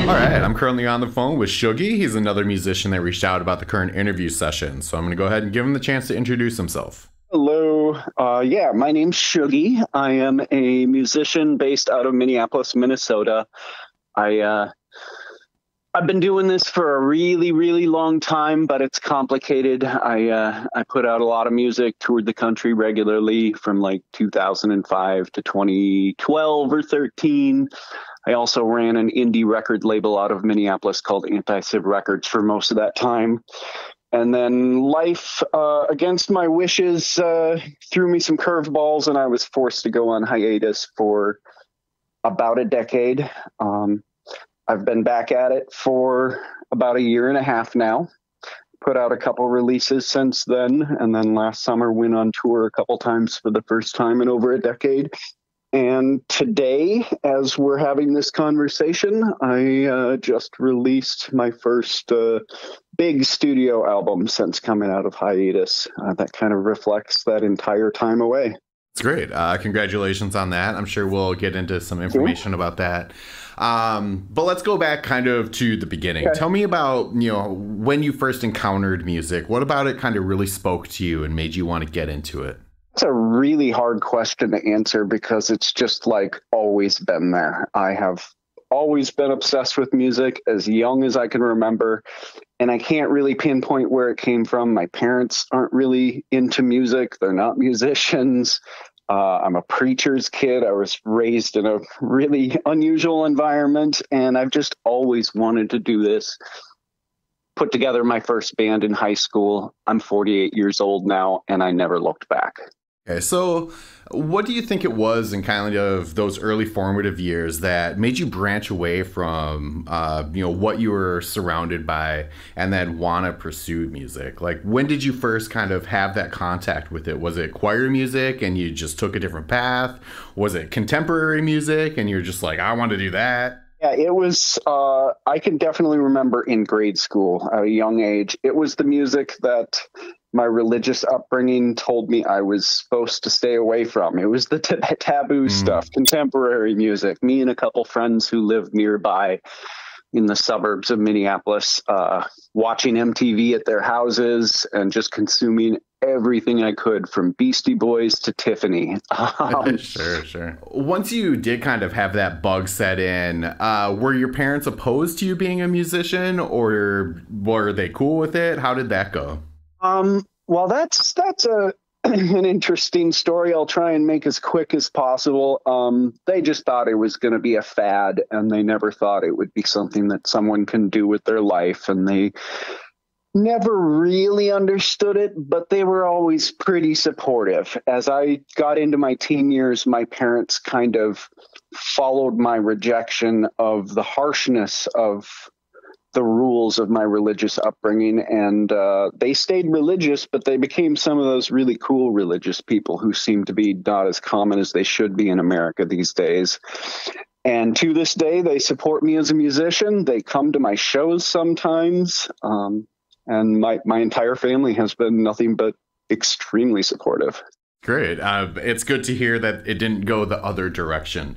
All right, I'm currently on the phone with ShugE. He's another musician that reached out about the current interview session. So I'm going to go ahead and give him the chance to introduce himself. Hello. Yeah, my name's ShugE. I am a musician based out of Minneapolis, Minnesota. I I've been doing this for a really, really long time, but it's complicated. I put out a lot of music, toured the country regularly from like 2005 to 2012 or 13. I also ran an indie record label out of Minneapolis called Anti-Civ Records for most of that time. And then life, against my wishes, threw me some curveballs, and I was forced to go on hiatus for about a decade. I've been back at it for about a year and a half now. Put out a couple releases since then, and then last summer went on tour a couple times for the first time in over a decade. And today, as we're having this conversation, I just released my first big studio album since coming out of hiatus. That kind of reflects that entire time away. It's great. Congratulations on that. I'm sure we'll get into some information about that. But let's go back kind of to the beginning. Okay. Tell me about, when you first encountered music. What about it kind of really spoke to you and made you want to get into it? It's a really hard question to answer because it's just like always been there. I have always been obsessed with music as young as I can remember, and I can't really pinpoint where it came from. My parents aren't really into music. They're not musicians. I'm a preacher's kid. I was raised in a really unusual environment, and I've just always wanted to do this. Put together my first band in high school. I'm 48 years old now, and I never looked back. Okay, so what do you think it was in kind of those early formative years that made you branch away from, what you were surrounded by and then want to pursue music? Like, when did you first kind of have that contact with it? Was it choir music and you just took a different path? Was it contemporary music and you're just like, I want to do that? Yeah, it was, I can definitely remember in grade school at a young age, it was the music that my religious upbringing told me I was supposed to stay away from. It was the taboo stuff, contemporary music. Me and a couple friends who lived nearby in the suburbs of Minneapolis, watching MTV at their houses and just consuming everything I could, from Beastie Boys to Tiffany. Sure. Once you did kind of have that bug set in, were your parents opposed to you being a musician, or were they cool with it? How did that go? Well, that's an interesting story. I'll try and make as quick as possible. They just thought it was going to be a fad, and they never thought it would be something that someone can do with their life. And they never really understood it, but they were always pretty supportive. As I got into my teen years, my parents kind of followed my rejection of the harshness of the rules of my religious upbringing, and they stayed religious, but they became some of those really cool religious people who seem to be not as common as they should be in America these days. And to this day, they support me as a musician. They come to my shows sometimes, and my entire family has been nothing but extremely supportive. Great. It's good to hear that it didn't go the other direction.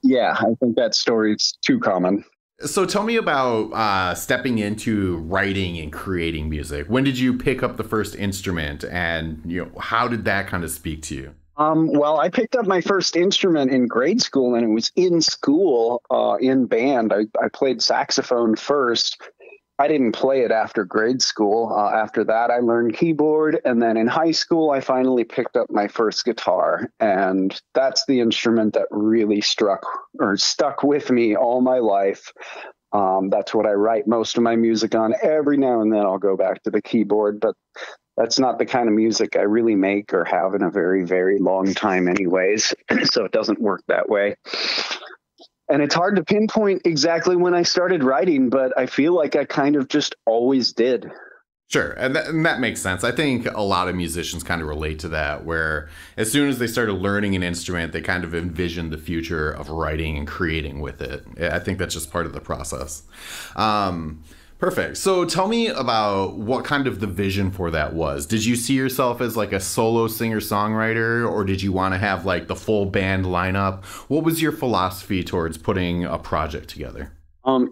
Yeah, I think that story's too common. So tell me about stepping into writing and creating music. When did you pick up the first instrument, and how did that kind of speak to you? Well, I picked up my first instrument in grade school, and it was in school in band. I played saxophone first. I didn't play it after grade school. After that, I learned keyboard. And then in high school, I finally picked up my first guitar. And that's the instrument that really stuck with me all my life. That's what I write most of my music on. Every now and then I'll go back to the keyboard, but that's not the kind of music I really make or have in a very, very long time anyways. So it doesn't work that way. And it's hard to pinpoint exactly when I started writing, but I feel like I kind of just always did. Sure. And that makes sense. I think a lot of musicians kind of relate to that, where as soon as they started learning an instrument, they kind of envisioned the future of writing and creating with it. I think that's just part of the process. Perfect. So tell me about what kind of the vision for that was. Did you see yourself as like a solo singer-songwriter, or did you want to have like the full band lineup? What was your philosophy towards putting a project together?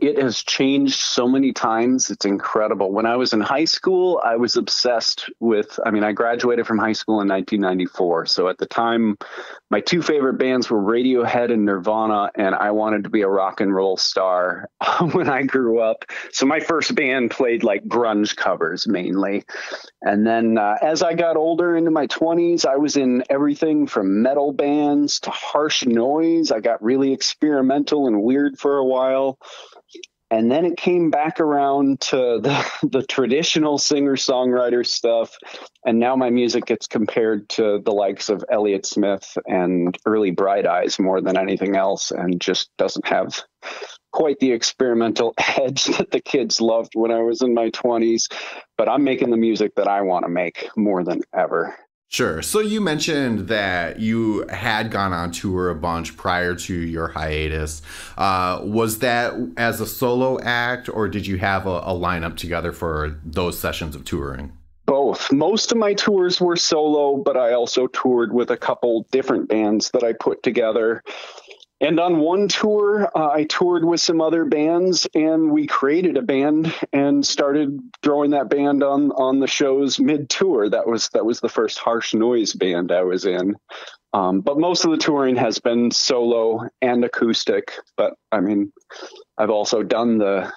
It has changed so many times. It's incredible. When I was in high school, I was obsessed with, I mean, I graduated from high school in 1994. So at the time, my two favorite bands were Radiohead and Nirvana, and I wanted to be a rock and roll star when I grew up. So my first band played like grunge covers mainly. And then as I got older into my 20s, I was in everything from metal bands to harsh noise. I got really experimental and weird for a while. And then it came back around to the traditional singer-songwriter stuff. And now my music gets compared to the likes of Elliott Smith and early Bright Eyes more than anything else, and just doesn't have quite the experimental edge that the kids loved when I was in my 20s. But I'm making the music that I want to make more than ever. Sure. So you mentioned that you had gone on tour a bunch prior to your hiatus. Was that as a solo act, or did you have a lineup together for those sessions of touring? Both. Most of my tours were solo, but I also toured with a couple different bands that I put together. And on one tour, I toured with some other bands, and we created a band and started throwing that band on the shows mid-tour. That was the first harsh noise band I was in. But most of the touring has been solo and acoustic. But I mean, I've also done the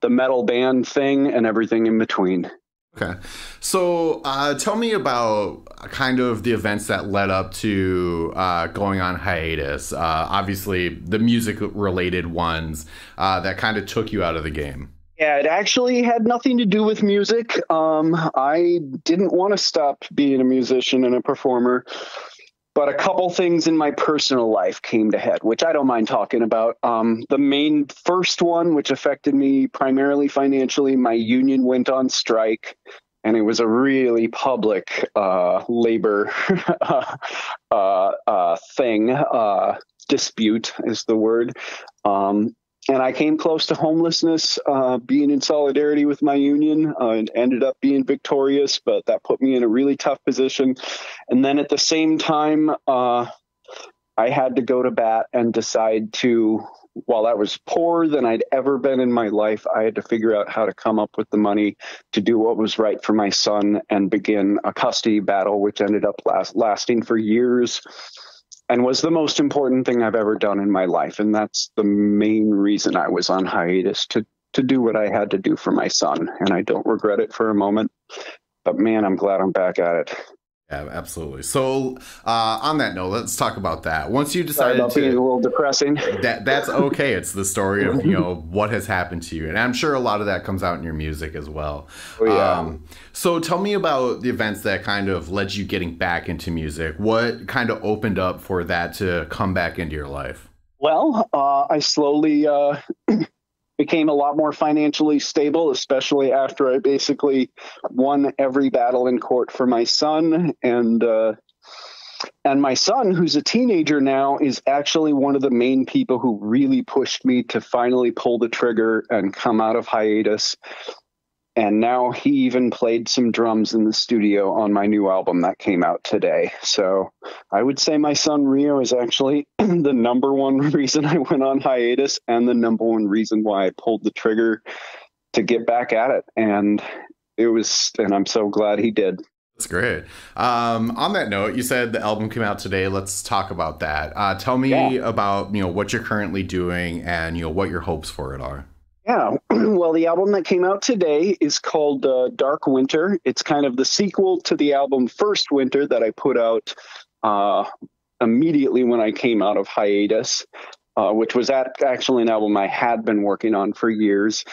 metal band thing and everything in between. Okay. So tell me about kind of the events that led up to going on hiatus. Obviously, the music-related ones that kind of took you out of the game. Yeah, it actually had nothing to do with music. I didn't want to stop being a musician and a performer. But a couple things in my personal life came to head, which I don't mind talking about. The main first one, which affected me primarily financially, my union went on strike, and it was a really public labor thing. Dispute is the word. And I came close to homelessness, being in solidarity with my union, and ended up being victorious, but that put me in a really tough position. And then at the same time, I had to go to bat and decide to, while I was poorer than I'd ever been in my life, I had to figure out how to come up with the money to do what was right for my son and begin a custody battle, which ended up lasting for years. And was the most important thing I've ever done in my life. And that's the main reason I was on hiatus, to do what I had to do for my son. And I don't regret it for a moment. But man, I'm glad I'm back at it. Yeah, absolutely. So on that note, let's talk about that. Once you decided to being a little depressing, that's okay. It's the story of what has happened to you, and I'm sure a lot of that comes out in your music as well. Oh, yeah. So tell me about the events that kind of led you getting back into music. What kind of opened up for that to come back into your life? Well, I slowly became a lot more financially stable, especially after I basically won every battle in court for my son. And my son, who's a teenager now, is actually one of the main people who really pushed me to finally pull the trigger and come out of hiatus. And now he even played some drums in the studio on my new album that came out today. So I would say my son Rio is actually the number one reason I went on hiatus, and the number one reason why I pulled the trigger to get back at it. And I'm so glad he did. That's great. On that note, you said the album came out today. Let's talk about that. Tell me about, what you're currently doing and, what your hopes for it are. Yeah, well, the album that came out today is called Dark Winter. It's kind of the sequel to the album First Winter that I put out immediately when I came out of hiatus, which was actually an album I had been working on for years.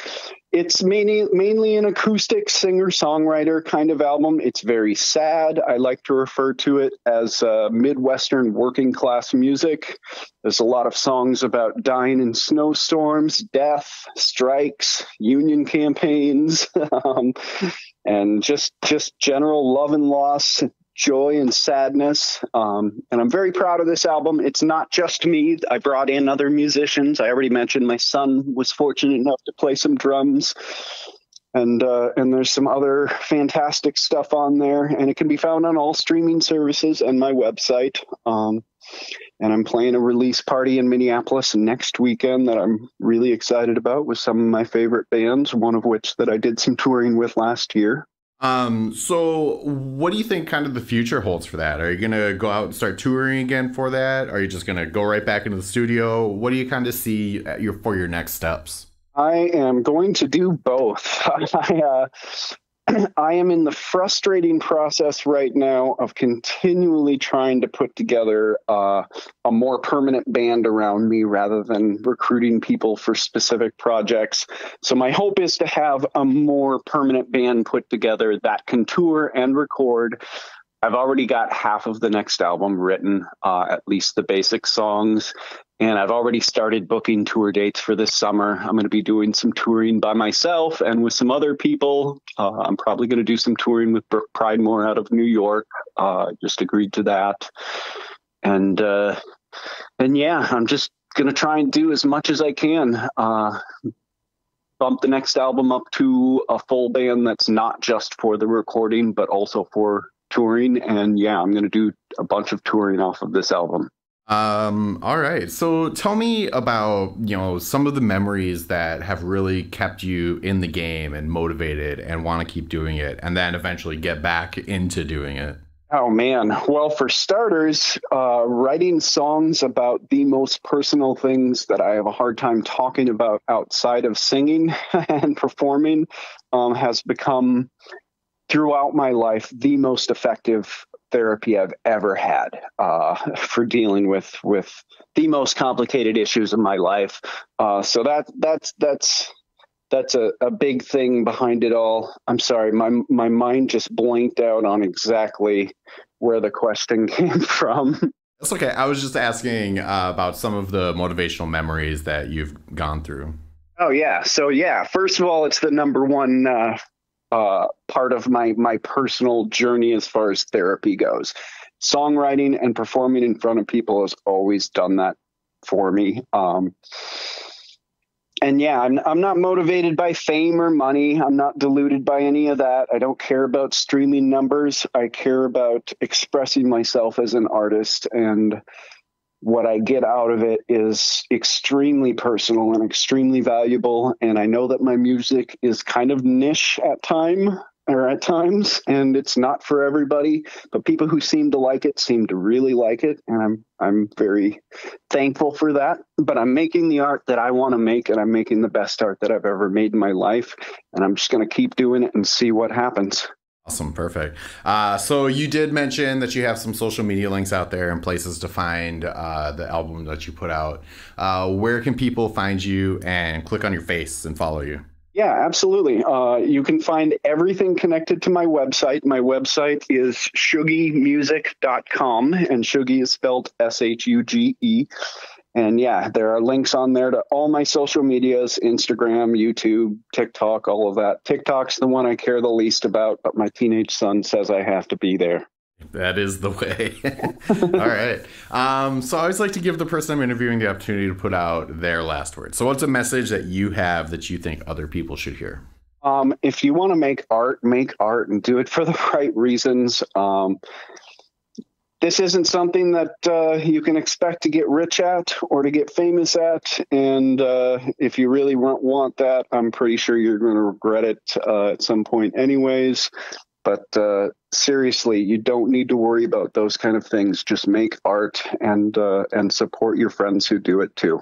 It's mainly an acoustic singer-songwriter kind of album. It's very sad. I like to refer to it as Midwestern working class music. There's a lot of songs about dying in snowstorms, death, strikes, union campaigns, and just general love and loss, joy and sadness. And I'm very proud of this album. It's not just me. I brought in other musicians. I already mentioned my son was fortunate enough to play some drums. And there's some other fantastic stuff on there. And it can be found on all streaming services and my website. And I'm playing a release party in Minneapolis next weekend that I'm really excited about with some of my favorite bands, one of which that I did some touring with last year. So what do you think kind of the future holds for that? Are you gonna go out and start touring again for that? Are you just gonna go right back into the studio? What do you kind of see for your next steps? I am going to do both. I am in the frustrating process right now of continually trying to put together a more permanent band around me rather than recruiting people for specific projects. So my hope is to have a more permanent band put together that can tour and record. I've already got half of the next album written, at least the basic songs. And I've already started booking tour dates for this summer. I'm going to be doing some touring by myself and with some other people. I'm probably going to do some touring with Brooke Pridemore out of New York. Just agreed to that. And yeah, I'm just going to try and do as much as I can. Bump the next album up to a full band that's not just for the recording, but also for touring. And yeah, I'm going to do a bunch of touring off of this album. All right. So tell me about, some of the memories that have really kept you in the game and motivated and want to keep doing it and then eventually get back into doing it. Oh, man. Well, for starters, writing songs about the most personal things that I have a hard time talking about outside of singing and performing has become, throughout my life, the most effective therapy I've ever had for dealing with the most complicated issues of my life. So that's a big thing behind it all. I'm sorry, my mind just blanked out on exactly where the question came from. That's okay. I was just asking about some of the motivational memories that you've gone through. Oh, yeah. So, yeah, first of all, it's the number one part of my personal journey as far as therapy goes. Songwriting and performing in front of people has always done that for me. And yeah, I'm not motivated by fame or money. I'm not deluded by any of that. I don't care about streaming numbers. I care about expressing myself as an artist, and what I get out of it is extremely personal and extremely valuable. And I know that my music is kind of niche at times, and it's not for everybody, but people who seem to like it seem to really like it. And I'm very thankful for that. But I'm making the art that I want to make, and I'm making the best art that I've ever made in my life. And I'm just going to keep doing it and see what happens. Awesome. Perfect. So you did mention that you have some social media links out there and places to find the album that you put out. Where can people find you and click on your face and follow you? Yeah, absolutely. You can find everything connected to my website. My website is ShugEmusic.com, and ShugE is spelled SHUGE. And yeah, there are links on there to all my social medias, Instagram, YouTube, TikTok, all of that. TikTok's the one I care the least about, but my teenage son says I have to be there. That is the way. All right. So I always like to give the person I'm interviewing the opportunity to put out their last word. So what's a message that you have that you think other people should hear? If you want to make art and do it for the right reasons. This isn't something that you can expect to get rich at or to get famous at. And if you really want that, I'm pretty sure you're going to regret it at some point anyways. But seriously, you don't need to worry about those kind of things. Just make art and support your friends who do it too.